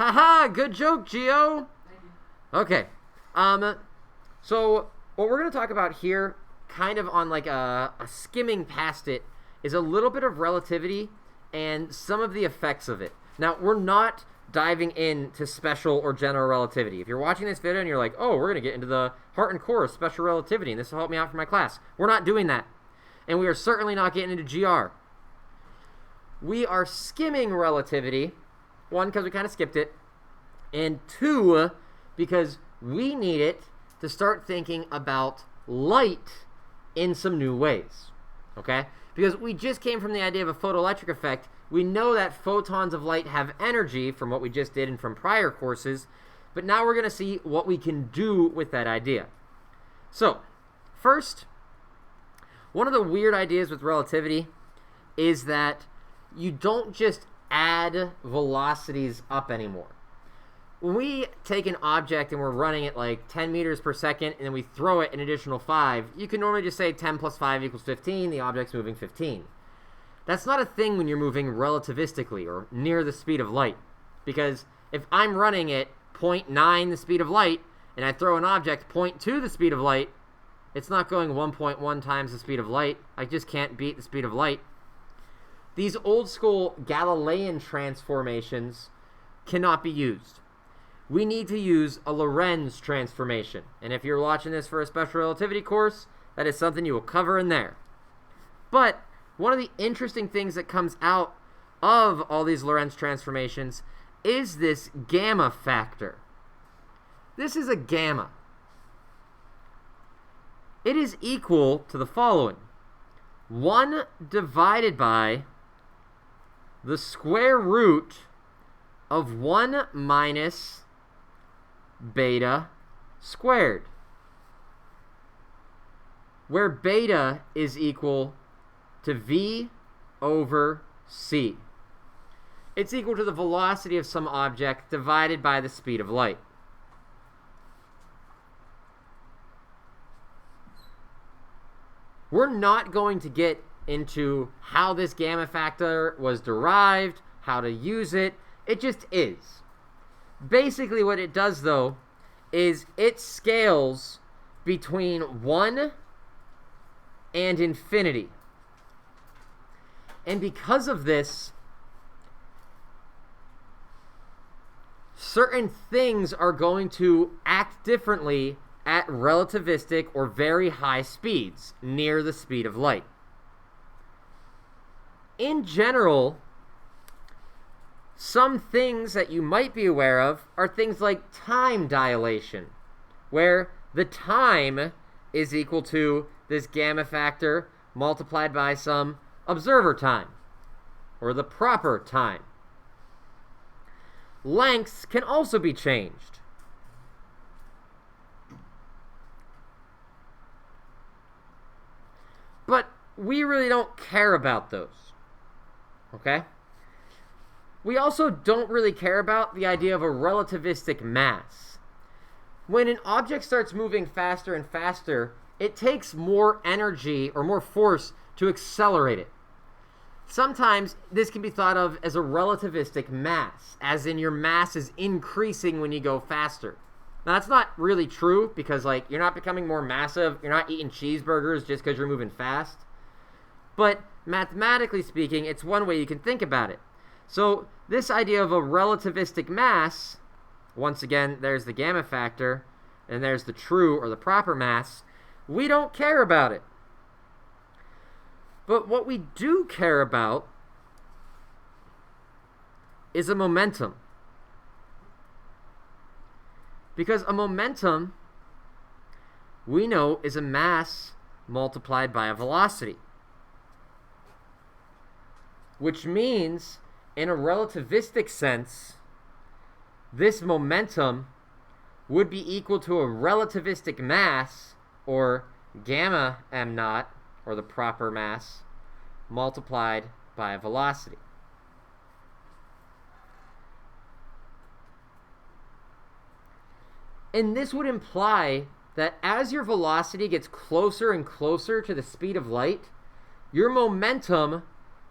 Haha, good joke, Gio. Thank you. Okay. So what we're going to talk about here, kind of on like a skimming past it, is a little bit of relativity and some of the effects of it. Now, we're not diving into special or general relativity. If you're watching this video and you're like, oh, we're going to get into the heart and core of special relativity, and this will help me out for my class. We're not doing that. And we are certainly not getting into GR. We are skimming relativity, one, because we kind of skipped it, and two, because we need it to start thinking about light in some new ways, okay? Because we just came from the idea of a photoelectric effect. We know that photons of light have energy from what we just did and from prior courses, but now we're going to see what we can do with that idea. So, first, one of the weird ideas with relativity is that you don't just add velocities up anymore. When we take an object and we're running it like 10 meters per second and then we throw it an additional 5, you can normally just say 10 plus 5 equals 15, the object's moving 15. That's not a thing when you're moving relativistically or near the speed of light. Because if I'm running at 0.9 the speed of light and I throw an object 0.2 the speed of light, it's not going 1.1 times the speed of light. I just can't beat the speed of light. These old school Galilean transformations cannot be used. We need to use a Lorentz transformation. And if you're watching this for a special relativity course, that is something you will cover in there. But one of the interesting things that comes out of all these Lorentz transformations is this gamma factor. This is a gamma. It is equal to the following. 1 divided by the square root of 1 minus beta squared, where beta is equal to v over c. It's equal to the velocity of some object divided by the speed of light. We're not going to get into how this gamma factor was derived, how to use it. It just is. Basically what it does, though, is it scales between 1 and infinity. And because of this, certain things are going to act differently at relativistic or very high speeds, near the speed of light. In general, some things that you might be aware of are things like time dilation, where the time is equal to this gamma factor multiplied by some observer time, or the proper time. Lengths can also be changed. But we really don't care about those, okay? We also don't really care about the idea of a relativistic mass. When an object starts moving faster and faster, it takes more energy or more force to accelerate it. Sometimes this can be thought of as a relativistic mass, as in your mass is increasing when you go faster. Now, that's not really true because, like, you're not becoming more massive. You're not eating cheeseburgers just because you're moving fast. But mathematically speaking, it's one way you can think about it. So this idea of a relativistic mass, once again, there's the gamma factor, and there's the true or the proper mass. We don't care about it. But what we do care about is a momentum. Because a momentum, we know, is a mass multiplied by a velocity. Which means, in a relativistic sense, this momentum would be equal to a relativistic mass, or gamma m naught, or the proper mass, multiplied by a velocity. And this would imply that as your velocity gets closer and closer to the speed of light, your momentum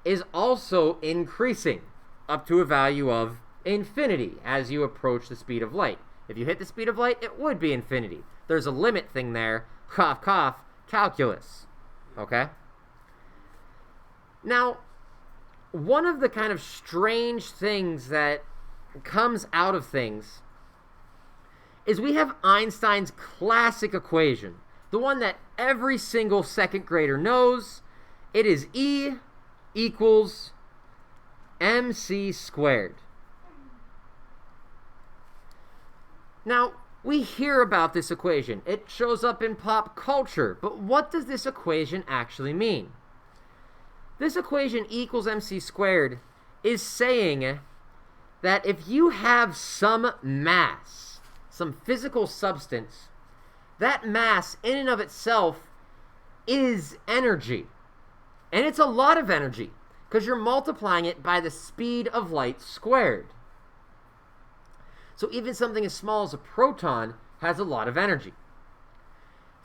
is also increasing up to a value of infinity as you approach the speed of light. If you hit the speed of light, it would be infinity. There's a limit thing there. Cough, cough, calculus. Okay? Now, one of the kind of strange things that comes out of things is we have Einstein's classic equation, the one that every single second grader knows. It is E equals mc squared. Now, we hear about this equation. It shows up in pop culture, but what does this equation actually mean? This equation equals mc squared is saying that if you have some mass, some physical substance, that mass in and of itself is energy. And it's a lot of energy because you're multiplying it by the speed of light squared. So even something as small as a proton has a lot of energy.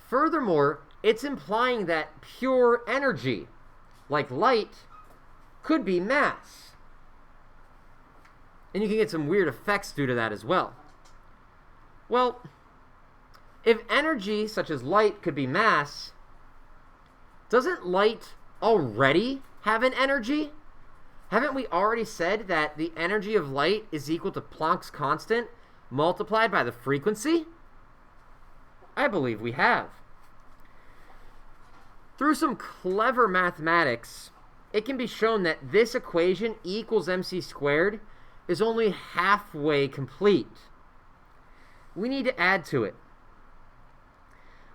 Furthermore, it's implying that pure energy, like light, could be mass. And you can get some weird effects due to that as well. Well, if energy, such as light, could be mass, doesn't light already have an energy? Haven't we already said that the energy of light is equal to Planck's constant multiplied by the frequency? I believe we have. Through some clever mathematics, it can be shown that this equation equals mc squared is only halfway complete. We need to add to it.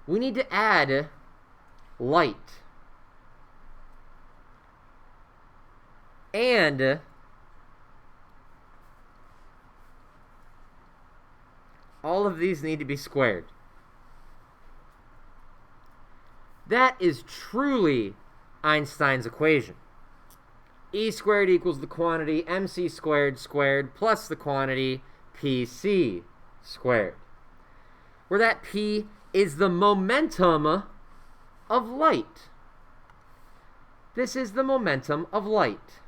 We need to add light. And all of these need to be squared. That is truly Einstein's equation. E squared equals the quantity mc squared squared plus the quantity pc squared, where that p is the momentum of light. This is the momentum of light.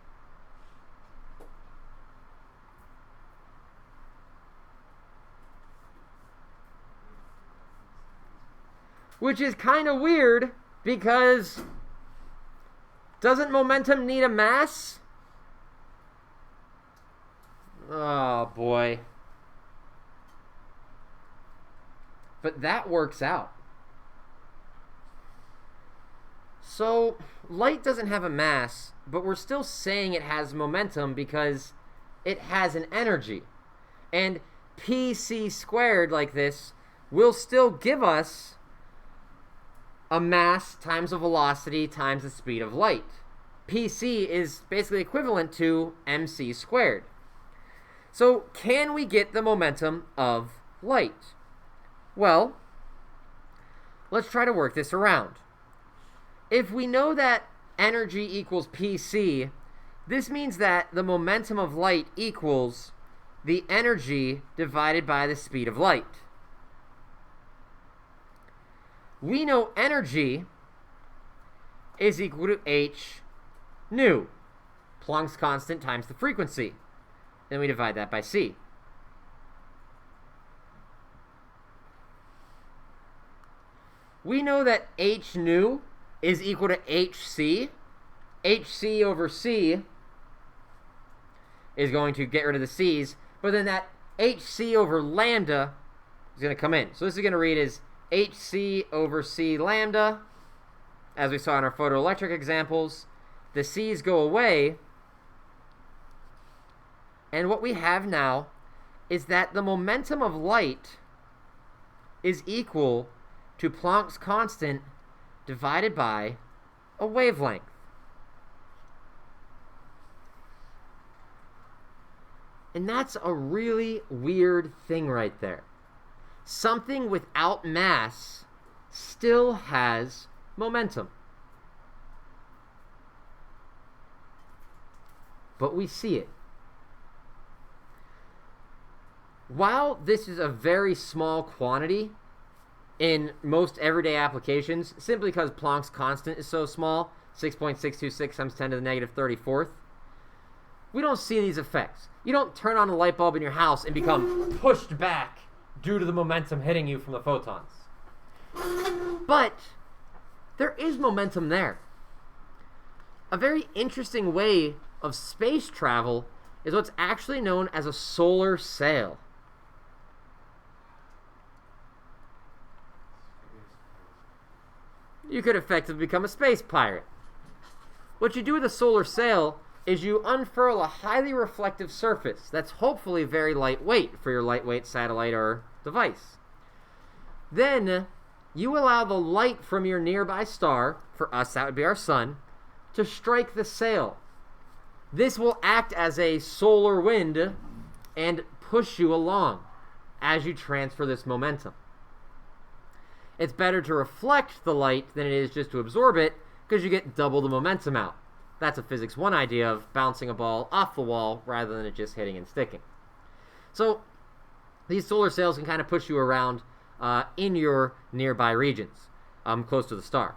Which is kind of weird because doesn't momentum need a mass? Oh boy. But that works out. So light doesn't have a mass, but we're still saying it has momentum because it has an energy. And pc squared like this will still give us a mass times a velocity times the speed of light. Pc is basically equivalent to mc squared. So can we get the momentum of light? Well, let's try to work this around. If we know that energy equals pc, this means that the momentum of light equals the energy divided by the speed of light. We know energy is equal to h nu, Planck's constant times the frequency. Then we divide that by c. We know that h nu is equal to hc. hc over c is going to get rid of the c's, but then that hc over lambda is going to come in. So this is going to read as hc over c lambda. As we saw in our photoelectric examples, the c's go away, and what we have now is that the momentum of light is equal to Planck's constant divided by a wavelength. And that's a really weird thing right there. Something without mass still has momentum. But we see it. While this is a very small quantity in most everyday applications, simply because Planck's constant is so small, 6.626 times 10 to the negative 34th, we don't see these effects. You don't turn on a light bulb in your house and become pushed back due to the momentum hitting you from the photons. But there is momentum there. A very interesting way of space travel is what's actually known as a solar sail. You could effectively become a space pirate. What you do with a solar sail is you unfurl a highly reflective surface that's hopefully very lightweight for your lightweight satellite or device. Then you allow the light from your nearby star, for us that would be our sun, to strike the sail. This will act as a solar wind and push you along as you transfer this momentum. It's better to reflect the light than it is just to absorb it, because you get double the momentum out. That's a physics 1 idea of bouncing a ball off the wall rather than it just hitting and sticking. So these solar sails can kind of push you around in your nearby regions, close to the star.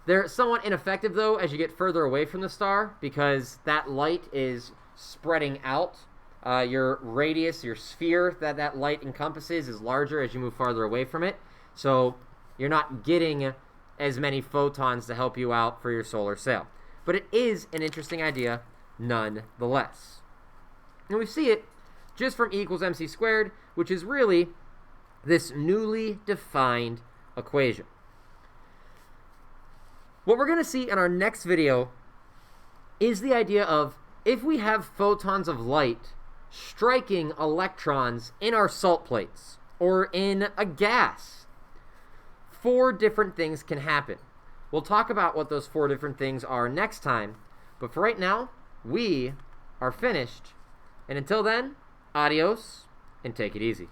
They're somewhat ineffective, though, as you get further away from the star, because that light is spreading out. Your radius, your sphere that light encompasses is larger as you move farther away from it. So you're not getting as many photons to help you out for your solar sail. But it is an interesting idea nonetheless. And we see it just from E equals mc squared, which is really this newly defined equation. What we're going to see in our next video is the idea of if we have photons of light striking electrons in our salt plates or in a gas, 4 different things can happen. We'll talk about what those 4 different things are next time, but for right now, we are finished. And until then, adios, and take it easy.